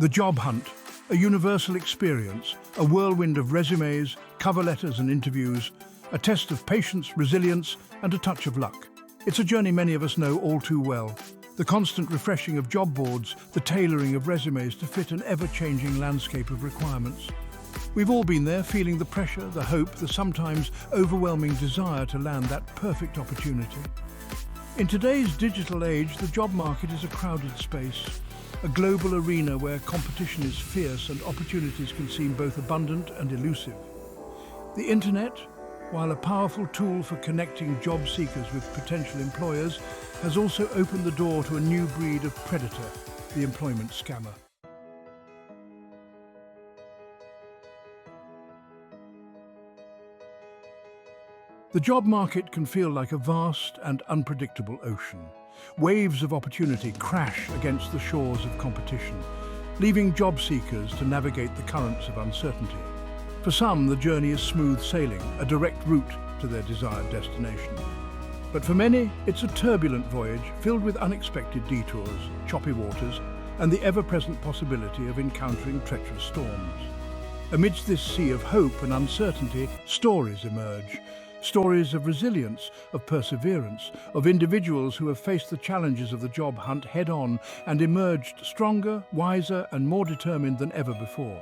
The job hunt, a universal experience, a whirlwind of resumes, cover letters and interviews, a test of patience, resilience and a touch of luck. It's a journey many of us know all too well. The constant refreshing of job boards, the tailoring of resumes to fit an ever-changing landscape of requirements. We've all been there, feeling the pressure, the hope, the sometimes overwhelming desire to land that perfect opportunity. In today's digital age, the job market is a crowded space, a global arena where competition is fierce and opportunities can seem both abundant and elusive. The internet, while a powerful tool for connecting job seekers with potential employers, has also opened the door to a new breed of predator, the employment scammer. The job market can feel like a vast and unpredictable ocean. Waves of opportunity crash against the shores of competition, leaving job seekers to navigate the currents of uncertainty. For some, the journey is smooth sailing, a direct route to their desired destination. But for many, it's a turbulent voyage filled with unexpected detours, choppy waters, and the ever-present possibility of encountering treacherous storms. Amidst this sea of hope and uncertainty, stories emerge. Stories of resilience, of perseverance, of individuals who have faced the challenges of the job hunt head-on and emerged stronger, wiser, and more determined than ever before.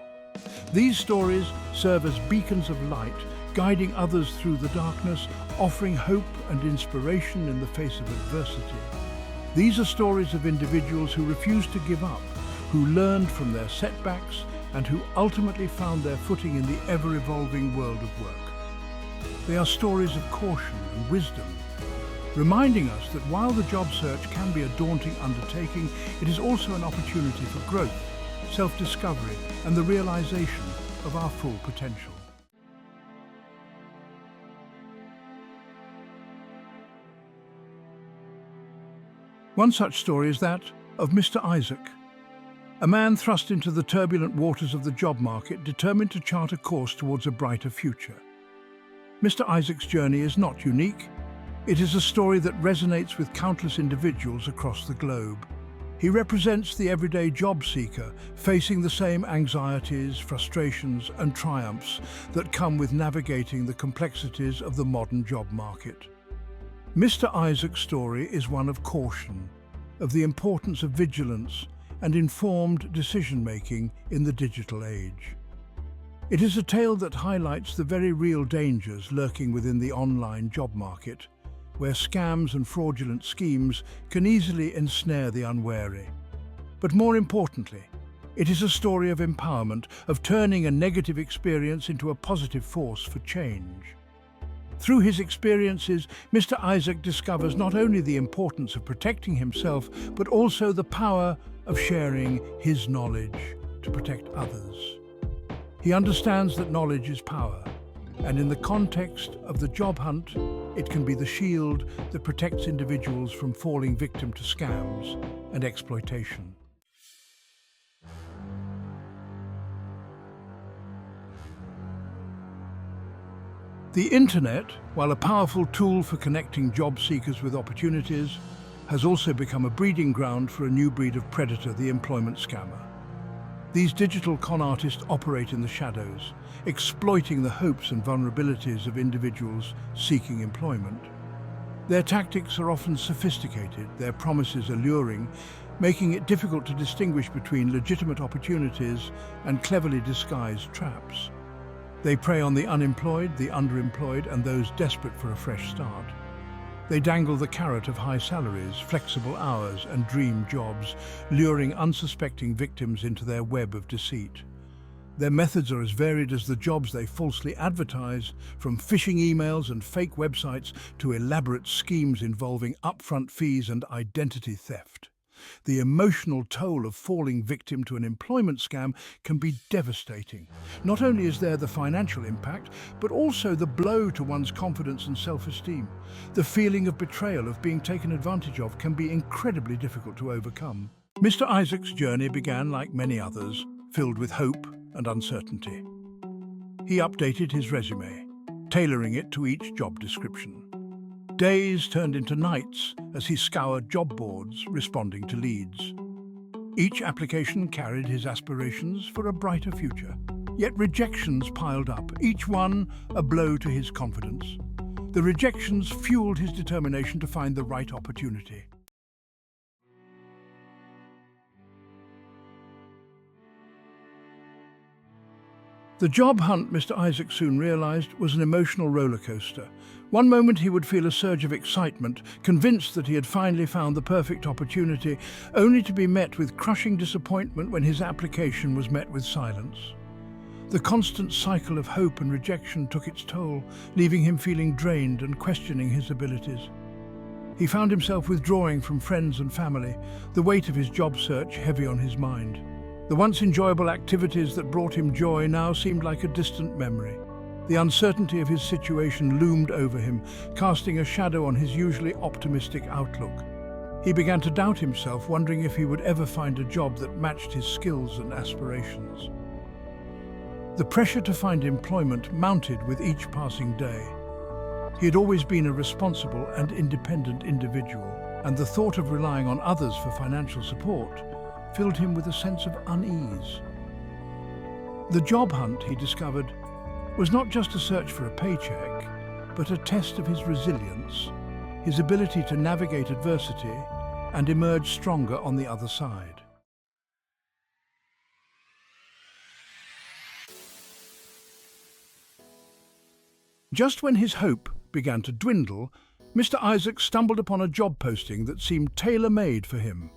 These stories serve as beacons of light, guiding others through the darkness, offering hope and inspiration in the face of adversity. These are stories of individuals who refused to give up, who learned from their setbacks, and who ultimately found their footing in the ever-evolving world of work. They are stories of caution and wisdom, reminding us that while the job search can be a daunting undertaking, it is also an opportunity for growth, self-discovery, and the realization of our full potential. One such story is that of Mr. Isaac, a man thrust into the turbulent waters of the job market, determined to chart a course towards a brighter future. Mr. Isaac's journey is not unique. It is a story that resonates with countless individuals across the globe. He represents the everyday job seeker, facing the same anxieties, frustrations, and triumphs that come with navigating the complexities of the modern job market. Mr. Isaac's story is one of caution, of the importance of vigilance and informed decision-making in the digital age. It is a tale that highlights the very real dangers lurking within the online job market, where scams and fraudulent schemes can easily ensnare the unwary. But more importantly, it is a story of empowerment, of turning a negative experience into a positive force for change. Through his experiences, Mr. Isaac discovers not only the importance of protecting himself, but also the power of sharing his knowledge to protect others. He understands that knowledge is power, and in the context of the job hunt, it can be the shield that protects individuals from falling victim to scams and exploitation. The internet, while a powerful tool for connecting job seekers with opportunities, has also become a breeding ground for a new breed of predator, the employment scammer. These digital con artists operate in the shadows, exploiting the hopes and vulnerabilities of individuals seeking employment. Their tactics are often sophisticated, their promises alluring, making it difficult to distinguish between legitimate opportunities and cleverly disguised traps. They prey on the unemployed, the underemployed, and those desperate for a fresh start. They dangle the carrot of high salaries, flexible hours, and dream jobs, luring unsuspecting victims into their web of deceit. Their methods are as varied as the jobs they falsely advertise, from phishing emails and fake websites to elaborate schemes involving upfront fees and identity theft. The emotional toll of falling victim to an employment scam can be devastating. Not only is there the financial impact, but also the blow to one's confidence and self-esteem. The feeling of betrayal, of being taken advantage of, can be incredibly difficult to overcome. Mr. Isaac's journey began, like many others, filled with hope and uncertainty. He updated his resume, tailoring it to each job description. Days turned into nights as he scoured job boards, responding to leads. Each application carried his aspirations for a brighter future. Yet rejections piled up, each one a blow to his confidence. The rejections fueled his determination to find the right opportunity. The job hunt, Mr. Isaac soon realized, was an emotional roller coaster. One moment he would feel a surge of excitement, convinced that he had finally found the perfect opportunity, only to be met with crushing disappointment when his application was met with silence. The constant cycle of hope and rejection took its toll, leaving him feeling drained and questioning his abilities. He found himself withdrawing from friends and family, the weight of his job search heavy on his mind. The once enjoyable activities that brought him joy now seemed like a distant memory. The uncertainty of his situation loomed over him, casting a shadow on his usually optimistic outlook. He began to doubt himself, wondering if he would ever find a job that matched his skills and aspirations. The pressure to find employment mounted with each passing day. He had always been a responsible and independent individual, and the thought of relying on others for financial support filled him with a sense of unease. The job hunt, he discovered, was not just a search for a paycheck, but a test of his resilience, his ability to navigate adversity and emerge stronger on the other side. Just when his hope began to dwindle, Mr. Isaac stumbled upon a job posting that seemed tailor-made for him.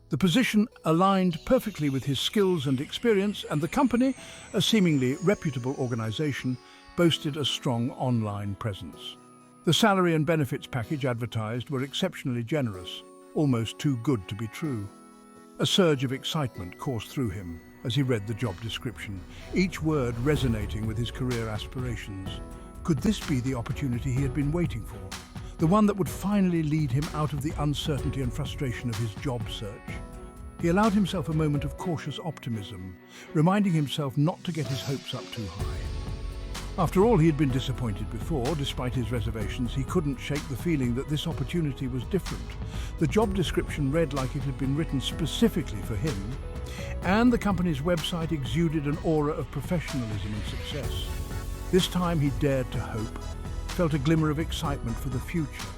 The position aligned perfectly with his skills and experience, and the company, a seemingly reputable organization, boasted a strong online presence. The salary and benefits package advertised were exceptionally generous, almost too good to be true. A surge of excitement coursed through him as he read the job description, each word resonating with his career aspirations. Could this be the opportunity he had been waiting for? The one that would finally lead him out of the uncertainty and frustration of his job search. He allowed himself a moment of cautious optimism, reminding himself not to get his hopes up too high. After all, he had been disappointed before. Despite his reservations, he couldn't shake the feeling that this opportunity was different. The job description read like it had been written specifically for him, and the company's website exuded an aura of professionalism and success. This time he dared to hope, felt a glimmer of excitement for the future.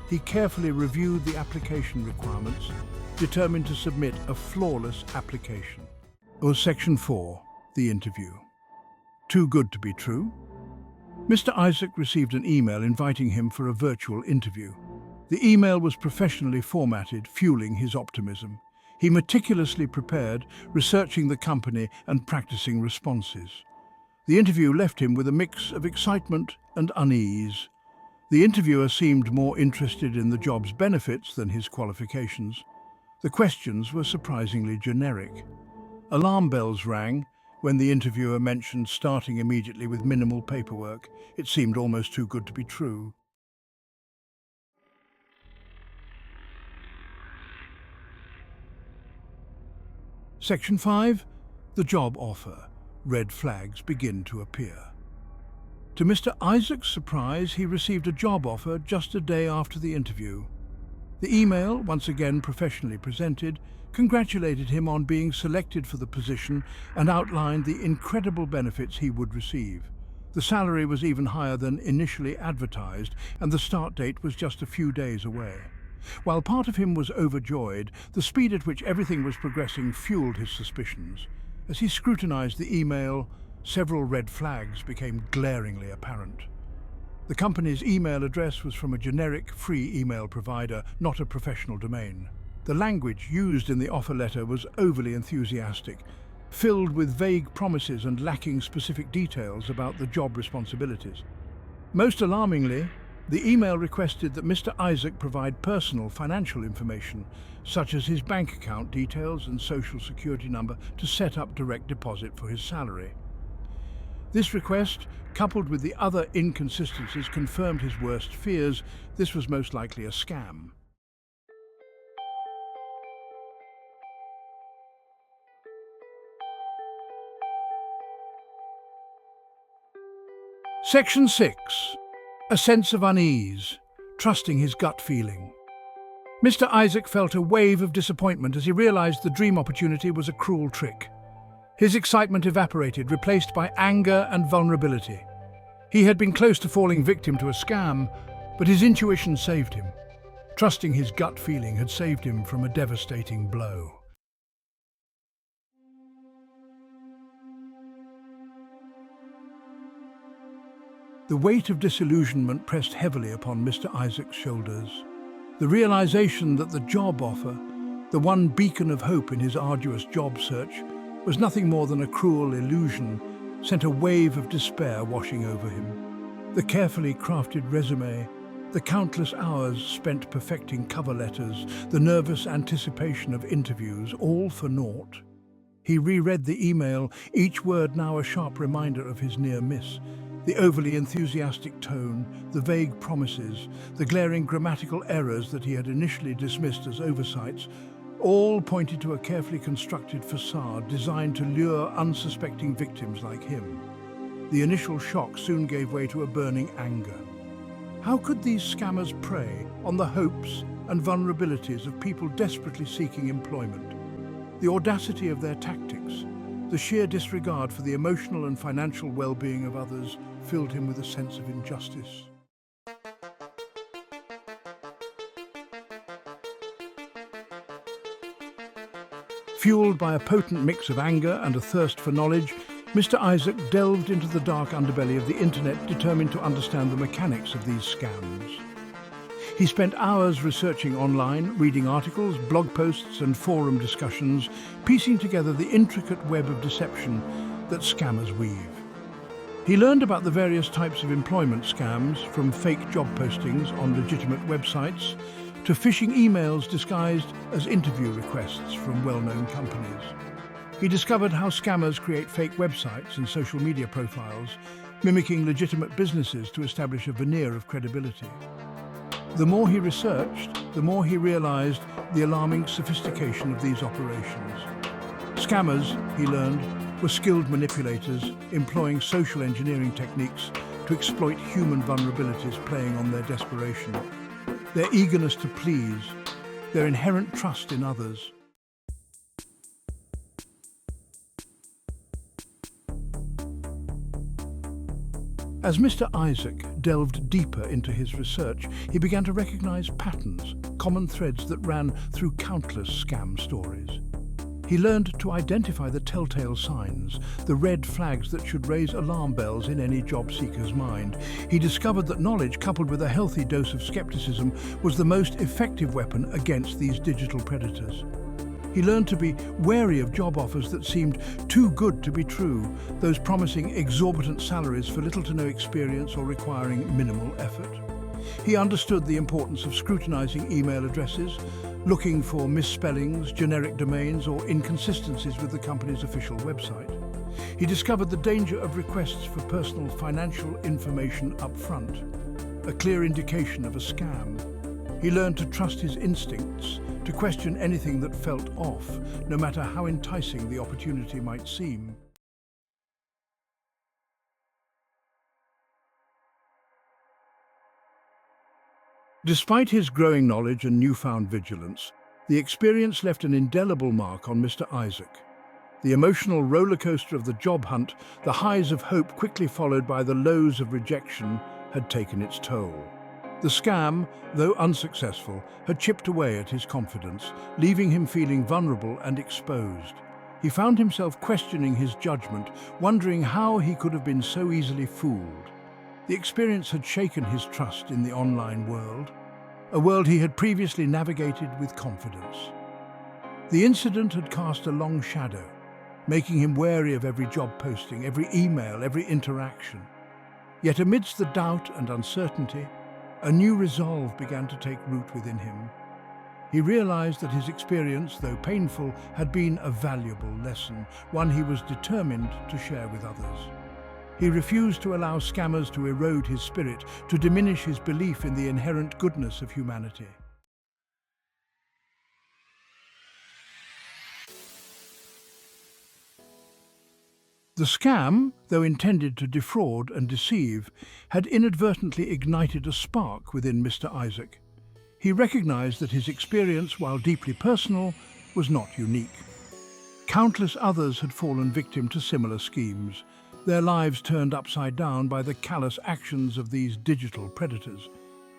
He carefully reviewed the application requirements, determined to submit a flawless application. It was Section 4, the interview. Too good to be true? Mr. Isaac received an email inviting him for a virtual interview. The email was professionally formatted, fueling his optimism. He meticulously prepared, researching the company and practicing responses. The interview left him with a mix of excitement and unease. The interviewer seemed more interested in the job's benefits than his qualifications. The questions were surprisingly generic. Alarm bells rang when the interviewer mentioned starting immediately with minimal paperwork. It seemed almost too good to be true. Section 5. The job offer. Red flags begin to appear. To Mr. Isaac's surprise, he received a job offer just a day after the interview. The email, once again professionally presented, congratulated him on being selected for the position and outlined the incredible benefits he would receive. The salary was even higher than initially advertised, and the start date was just a few days away. While part of him was overjoyed, the speed at which everything was progressing fueled his suspicions. As he scrutinized the email, several red flags became glaringly apparent. The company's email address was from a generic free email provider, not a professional domain. The language used in the offer letter was overly enthusiastic, filled with vague promises and lacking specific details about the job responsibilities. Most alarmingly, the email requested that Mr. Isaac provide personal financial information, such as his bank account details and social security number, to set up direct deposit for his salary. This request, coupled with the other inconsistencies, confirmed his worst fears. This was most likely a scam. Section 6. A sense of unease. trusting his gut feeling. Mr. Isaac felt a wave of disappointment as he realized the dream opportunity was a cruel trick. His excitement evaporated, replaced by anger and vulnerability. He had been close to falling victim to a scam, but his intuition saved him. Trusting his gut feeling had saved him from a devastating blow. The weight of disillusionment pressed heavily upon Mr. Isaac's shoulders. The realization that the job offer, the one beacon of hope in his arduous job search, was nothing more than a cruel illusion, sent a wave of despair washing over him. The carefully crafted resume, the countless hours spent perfecting cover letters, the nervous anticipation of interviews, all for naught. He reread the email, each word now a sharp reminder of his near miss. The overly enthusiastic tone, the vague promises, the glaring grammatical errors that he had initially dismissed as oversights, all pointed to a carefully constructed facade designed to lure unsuspecting victims like him. The initial shock soon gave way to a burning anger. How could these scammers prey on the hopes and vulnerabilities of people desperately seeking employment? The audacity of their tactics, the sheer disregard for the emotional and financial well-being of others, filled him with a sense of injustice. Fueled by a potent mix of anger and a thirst for knowledge, Mr. Isaac delved into the dark underbelly of the internet, determined to understand the mechanics of these scams. He spent hours researching online, reading articles, blog posts and forum discussions, piecing together the intricate web of deception that scammers weave. He learned about the various types of employment scams, from fake job postings on legitimate websites to phishing emails disguised as interview requests from well-known companies. He discovered how scammers create fake websites and social media profiles, mimicking legitimate businesses to establish a veneer of credibility. The more he researched, the more he realized the alarming sophistication of these operations. Scammers, he learned, were skilled manipulators employing social engineering techniques to exploit human vulnerabilities, playing on their desperation, their eagerness to please, their inherent trust in others. As Mr. Isaac delved deeper into his research, he began to recognize patterns, common threads that ran through countless scam stories. He learned to identify the telltale signs, the red flags that should raise alarm bells in any job seeker's mind. He discovered that knowledge, coupled with a healthy dose of skepticism, was the most effective weapon against these digital predators. He learned to be wary of job offers that seemed too good to be true, those promising exorbitant salaries for little to no experience or requiring minimal effort. He understood the importance of scrutinizing email addresses, looking for misspellings, generic domains, or inconsistencies with the company's official website. He discovered the danger of requests for personal financial information up front, a clear indication of a scam. He learned to trust his instincts, to question anything that felt off, no matter how enticing the opportunity might seem. Despite his growing knowledge and newfound vigilance, the experience left an indelible mark on Mr. Isaac. The emotional roller coaster of the job hunt, the highs of hope quickly followed by the lows of rejection, had taken its toll. The scam, though unsuccessful, had chipped away at his confidence, leaving him feeling vulnerable and exposed. He found himself questioning his judgment, wondering how he could have been so easily fooled. The experience had shaken his trust in the online world, a world he had previously navigated with confidence. The incident had cast a long shadow, making him wary of every job posting, every email, every interaction. Yet amidst the doubt and uncertainty, a new resolve began to take root within him. He realized that his experience, though painful, had been a valuable lesson, one he was determined to share with others. He refused to allow scammers to erode his spirit, to diminish his belief in the inherent goodness of humanity. The scam, though intended to defraud and deceive, had inadvertently ignited a spark within Mr. Isaac. He recognized that his experience, while deeply personal, was not unique. Countless others had fallen victim to similar schemes, their lives turned upside down by the callous actions of these digital predators.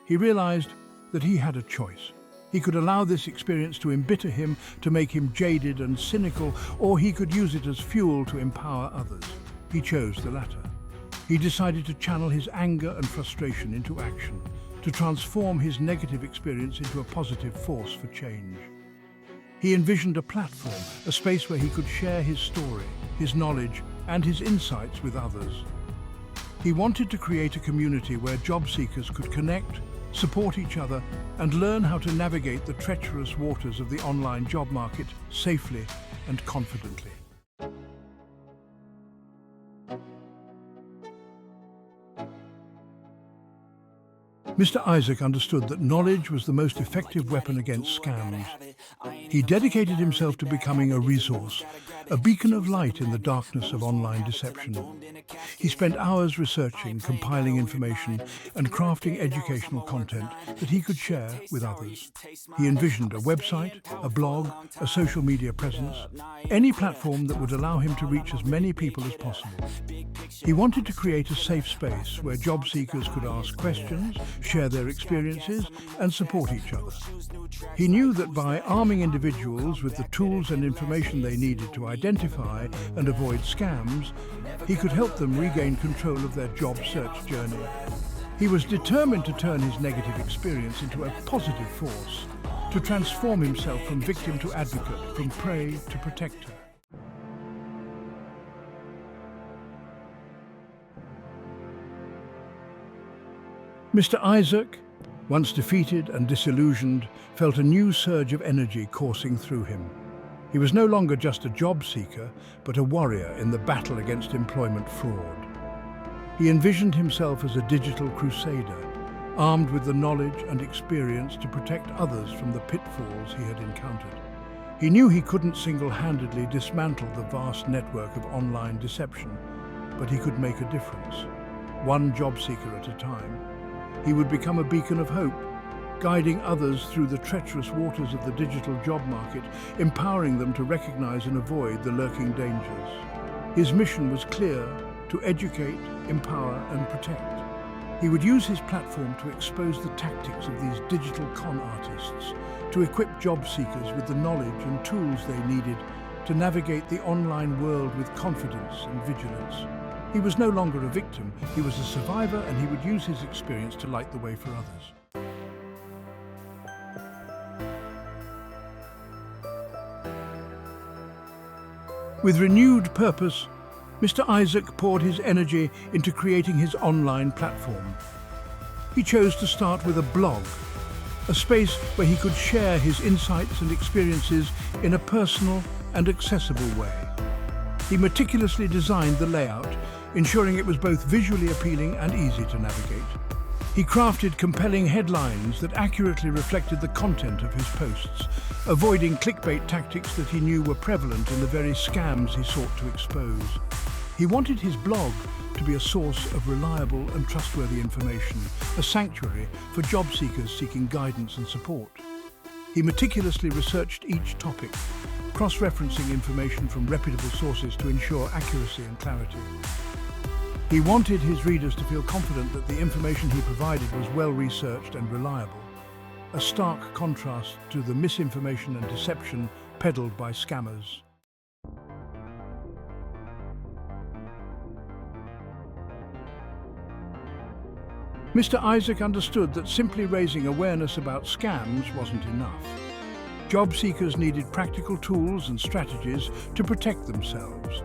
He realized that he had a choice. He could allow this experience to embitter him, to make him jaded and cynical, or he could use it as fuel to empower others. He chose the latter. He decided to channel his anger and frustration into action, to transform his negative experience into a positive force for change. He envisioned a platform, a space where he could share his story, his knowledge, and his insights with others. He wanted to create a community where job seekers could connect, support each other, and learn how to navigate the treacherous waters of the online job market safely and confidently. Mr. Isaac understood that knowledge was the most effective weapon against scams. He dedicated himself to becoming a resource, a beacon of light in the darkness of online deception. He spent hours researching, compiling information, and crafting educational content that he could share with others. He envisioned a website, a blog, a social media presence, any platform that would allow him to reach as many people as possible. He wanted to create a safe space where job seekers could ask questions, share their experiences, and support each other. He knew that by arming individuals with the tools and information they needed to identify and avoid scams, he could help them regain control of their job search journey. He was determined to turn his negative experience into a positive force, to transform himself from victim to advocate, from prey to protector. Mr. Isaac, once defeated and disillusioned, felt a new surge of energy coursing through him. He was no longer just a job seeker, but a warrior in the battle against employment fraud. He envisioned himself as a digital crusader, armed with the knowledge and experience to protect others from the pitfalls he had encountered. He knew he couldn't single-handedly dismantle the vast network of online deception, but he could make a difference, one job seeker at a time. He would become a beacon of hope, guiding others through the treacherous waters of the digital job market, empowering them to recognize and avoid the lurking dangers. His mission was clear: to educate, empower, and protect. He would use his platform to expose the tactics of these digital con artists, to equip job seekers with the knowledge and tools they needed to navigate the online world with confidence and vigilance. He was no longer a victim, he was a survivor, and he would use his experience to light the way for others. With renewed purpose, Mr. Isaac poured his energy into creating his online platform. He chose to start with a blog, a space where he could share his insights and experiences in a personal and accessible way. He meticulously designed the layout, ensuring it was both visually appealing and easy to navigate. He crafted compelling headlines that accurately reflected the content of his posts, avoiding clickbait tactics that he knew were prevalent in the very scams he sought to expose. He wanted his blog to be a source of reliable and trustworthy information, a sanctuary for job seekers seeking guidance and support. He meticulously researched each topic, cross-referencing information from reputable sources to ensure accuracy and clarity. He wanted his readers to feel confident that the information he provided was well-researched and reliable, a stark contrast to the misinformation and deception peddled by scammers. Mr. Isaac understood that simply raising awareness about scams wasn't enough. Job seekers needed practical tools and strategies to protect themselves.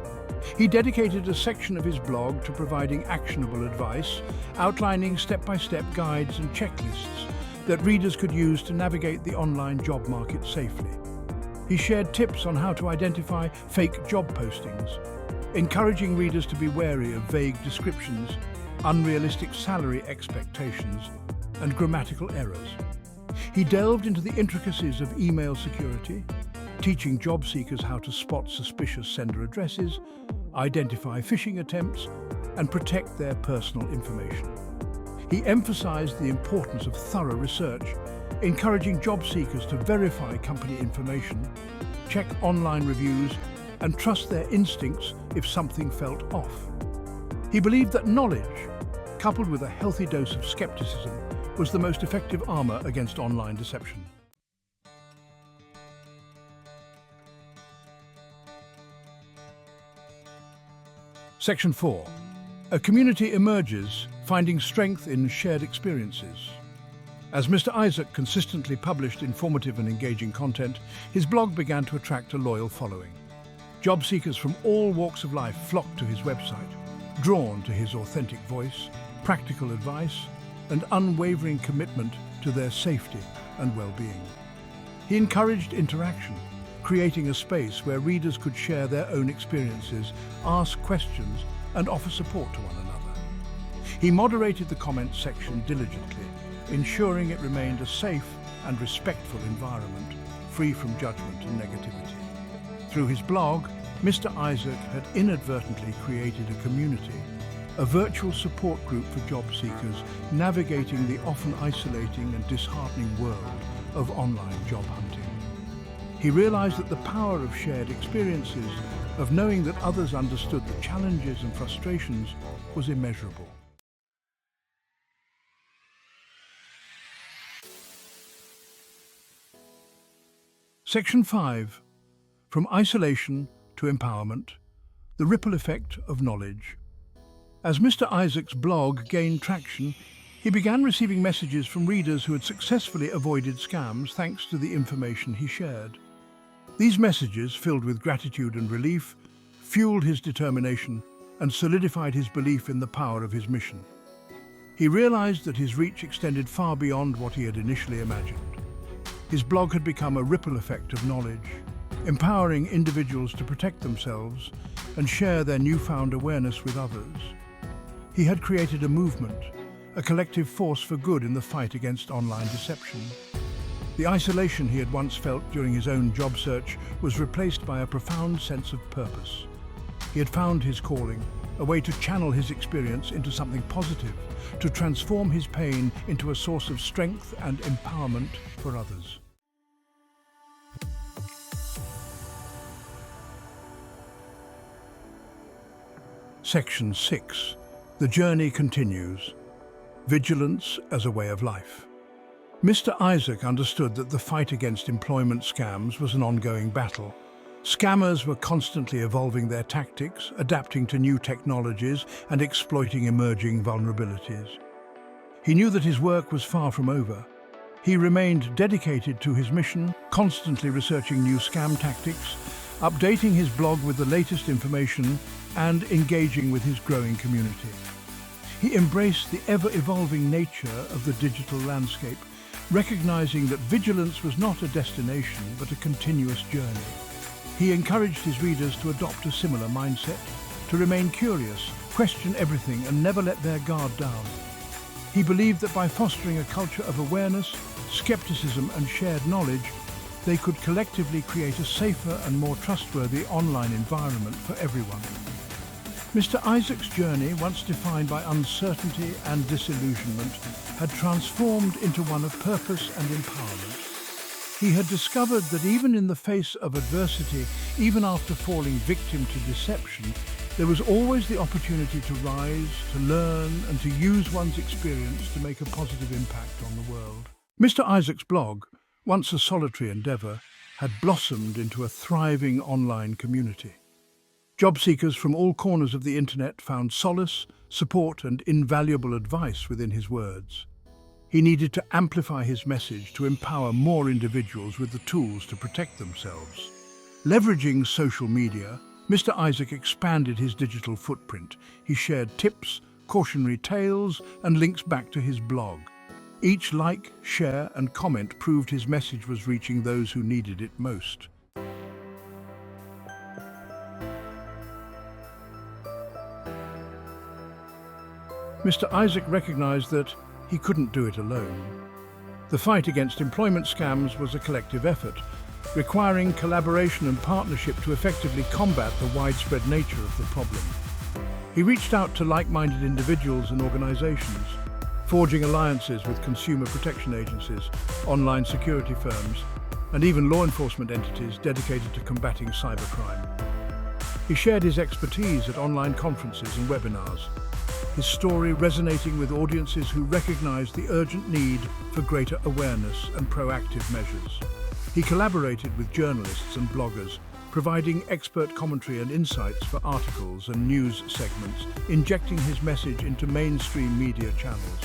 He dedicated a section of his blog to providing actionable advice, outlining step-by-step guides and checklists that readers could use to navigate the online job market safely. He shared tips on how to identify fake job postings, encouraging readers to be wary of vague descriptions, unrealistic salary expectations, and grammatical errors. He delved into the intricacies of email security, teaching job seekers how to spot suspicious sender addresses, identify phishing attempts, and protect their personal information. He emphasized the importance of thorough research, encouraging job seekers to verify company information, check online reviews, and trust their instincts if something felt off. He believed that knowledge, coupled with a healthy dose of skepticism, was the most effective armor against online deception. Section 4. A community emerges, finding strength in shared experiences. As Mr. Isaac consistently published informative and engaging content, his blog began to attract a loyal following. Job seekers from all walks of life flocked to his website, drawn to his authentic voice, practical advice, and unwavering commitment to their safety and well-being. He encouraged interaction, creating a space where readers could share their own experiences, ask questions, and offer support to one another. He moderated the comments section diligently, ensuring it remained a safe and respectful environment, free from judgment and negativity. Through his blog, Mr. Isaac had inadvertently created a community, a virtual support group for job seekers navigating the often isolating and disheartening world of online job hunting. He realized that the power of shared experiences, of knowing that others understood the challenges and frustrations, was immeasurable. Section 5. From isolation to empowerment, the ripple effect of knowledge. As Mr. Isaac's blog gained traction, he began receiving messages from readers who had successfully avoided scams thanks to the information he shared. These messages, filled with gratitude and relief, fueled his determination and solidified his belief in the power of his mission. He realized that his reach extended far beyond what he had initially imagined. His blog had become a ripple effect of knowledge, empowering individuals to protect themselves and share their newfound awareness with others. He had created a movement, a collective force for good in the fight against online deception. The isolation he had once felt during his own job search was replaced by a profound sense of purpose. He had found his calling, a way to channel his experience into something positive, to transform his pain into a source of strength and empowerment for others. Section 6. The journey continues. Vigilance as a way of life. Mr. Isaac understood that the fight against employment scams was an ongoing battle. Scammers were constantly evolving their tactics, adapting to new technologies and exploiting emerging vulnerabilities. He knew that his work was far from over. He remained dedicated to his mission, constantly researching new scam tactics, updating his blog with the latest information, and engaging with his growing community. He embraced the ever-evolving nature of the digital landscape, recognizing that vigilance was not a destination but a continuous journey. He encouraged his readers to adopt a similar mindset, to remain curious, question everything, and never let their guard down. He believed that by fostering a culture of awareness, skepticism, and shared knowledge, they could collectively create a safer and more trustworthy online environment for everyone. Mr. Isaac's journey, once defined by uncertainty and disillusionment, had transformed into one of purpose and empowerment. He had discovered that even in the face of adversity, even after falling victim to deception, there was always the opportunity to rise, to learn, and to use one's experience to make a positive impact on the world. Mr. Isaac's blog, once a solitary endeavor, had blossomed into a thriving online community. Job seekers from all corners of the internet found solace, support, and invaluable advice within his words. He needed to amplify his message to empower more individuals with the tools to protect themselves. Leveraging social media, Mr. Isaac expanded his digital footprint. He shared tips, cautionary tales, and links back to his blog. Each like, share, and comment proved his message was reaching those who needed it most. Mr. Isaac recognized that he couldn't do it alone. The fight against employment scams was a collective effort, requiring collaboration and partnership to effectively combat the widespread nature of the problem. He reached out to like-minded individuals and organizations, forging alliances with consumer protection agencies, online security firms, and even law enforcement entities dedicated to combating cybercrime. He shared his expertise at online conferences and webinars, his story resonating with audiences who recognized the urgent need for greater awareness and proactive measures. He collaborated with journalists and bloggers, providing expert commentary and insights for articles and news segments, injecting his message into mainstream media channels.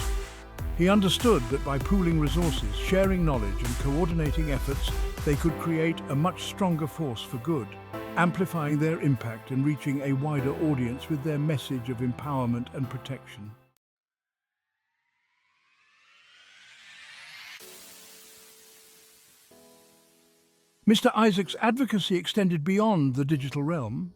He understood that by pooling resources, sharing knowledge, and coordinating efforts, they could create a much stronger force for good, amplifying their impact and reaching a wider audience with their message of empowerment and protection. Mr. Isaac's advocacy extended beyond the digital realm.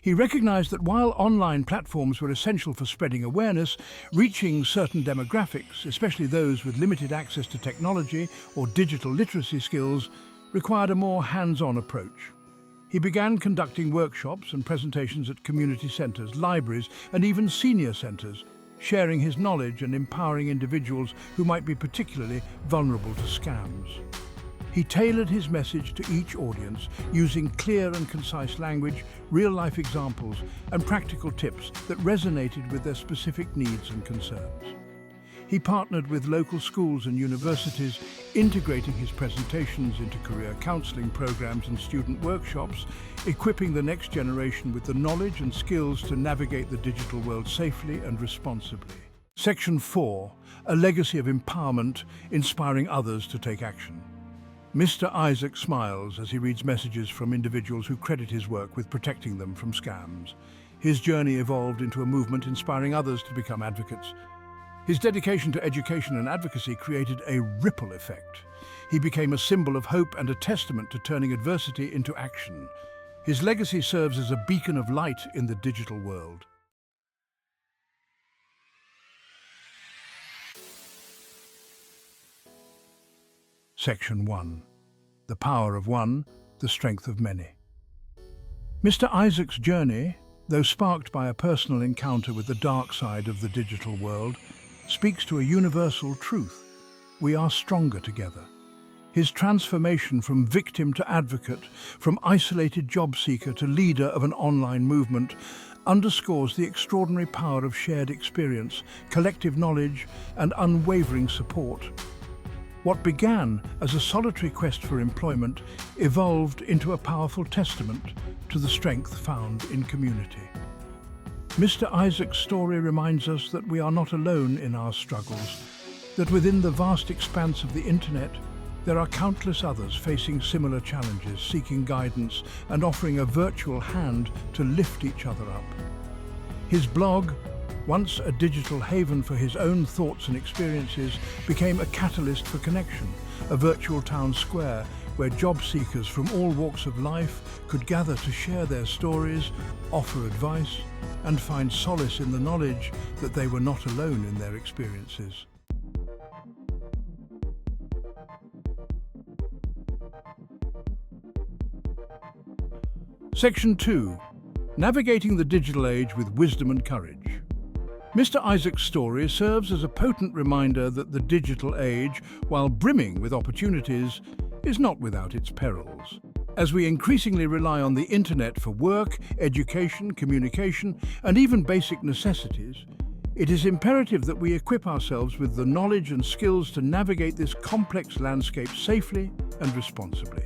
He recognized that while online platforms were essential for spreading awareness, reaching certain demographics, especially those with limited access to technology or digital literacy skills, required a more hands-on approach. He began conducting workshops and presentations at community centers, libraries, and even senior centers, sharing his knowledge and empowering individuals who might be particularly vulnerable to scams. He tailored his message to each audience, using clear and concise language, real-life examples, and practical tips that resonated with their specific needs and concerns. He partnered with local schools and universities, integrating his presentations into career counseling programs and student workshops, equipping the next generation with the knowledge and skills to navigate the digital world safely and responsibly. Section 4. A legacy of empowerment, inspiring others to take action. Mr. Isaac smiles as he reads messages from individuals who credit his work with protecting them from scams. His journey evolved into a movement inspiring others to become advocates. His dedication to education and advocacy created a ripple effect. He became a symbol of hope and a testament to turning adversity into action. His legacy serves as a beacon of light in the digital world. Section 1. The power of one, the strength of many. Mr. Isaac's journey, though sparked by a personal encounter with the dark side of the digital world, speaks to a universal truth: we are stronger together. His transformation from victim to advocate, from isolated job seeker to leader of an online movement, underscores the extraordinary power of shared experience, collective knowledge, and unwavering support. What began as a solitary quest for employment evolved into a powerful testament to the strength found in community. Mr. Isaac's story reminds us that we are not alone in our struggles, that within the vast expanse of the internet, there are countless others facing similar challenges, seeking guidance and offering a virtual hand to lift each other up. His blog, once a digital haven for his own thoughts and experiences, became a catalyst for connection, a virtual town square where job seekers from all walks of life could gather to share their stories, offer advice, and find solace in the knowledge that they were not alone in their experiences. Section 2. Navigating the digital age with wisdom and courage. Mr. Isaac's story serves as a potent reminder that the digital age, while brimming with opportunities, is not without its perils. As we increasingly rely on the internet for work, education, communication, and even basic necessities, it is imperative that we equip ourselves with the knowledge and skills to navigate this complex landscape safely and responsibly.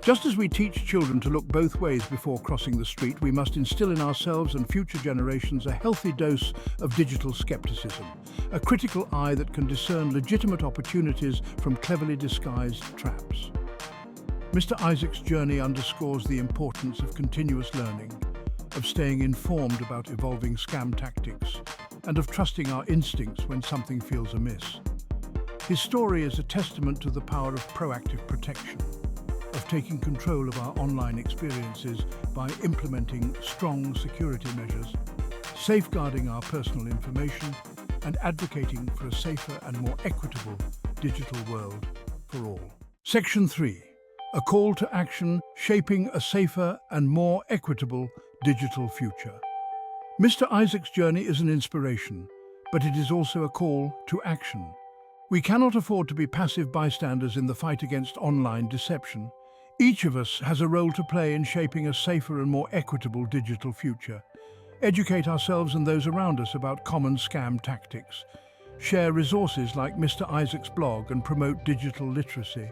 Just as we teach children to look both ways before crossing the street, we must instill in ourselves and future generations a healthy dose of digital skepticism, a critical eye that can discern legitimate opportunities from cleverly disguised traps. Mr. Isaac's journey underscores the importance of continuous learning, of staying informed about evolving scam tactics, and of trusting our instincts when something feels amiss. His story is a testament to the power of proactive protection, of taking control of our online experiences by implementing strong security measures, safeguarding our personal information, and advocating for a safer and more equitable digital world for all. Section 3. a call to action shaping a safer and more equitable digital future. Mr. Isaac's journey is an inspiration, but it is also a call to action. We cannot afford to be passive bystanders in the fight against online deception. Each of us has a role to play in shaping a safer and more equitable digital future. Educate ourselves and those around us about common scam tactics. Share resources like Mr. Isaac's blog and promote digital literacy.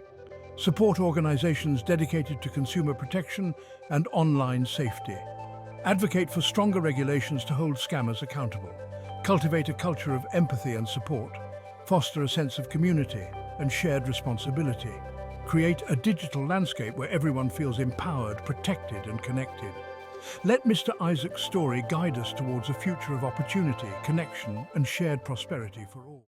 Support organizations dedicated to consumer protection and online safety. Advocate for stronger regulations to hold scammers accountable. Cultivate a culture of empathy and support. Foster a sense of community and shared responsibility. Create a digital landscape where everyone feels empowered, protected, and connected. Let Mr. Isaac's story guide us towards a future of opportunity, connection, and shared prosperity for all.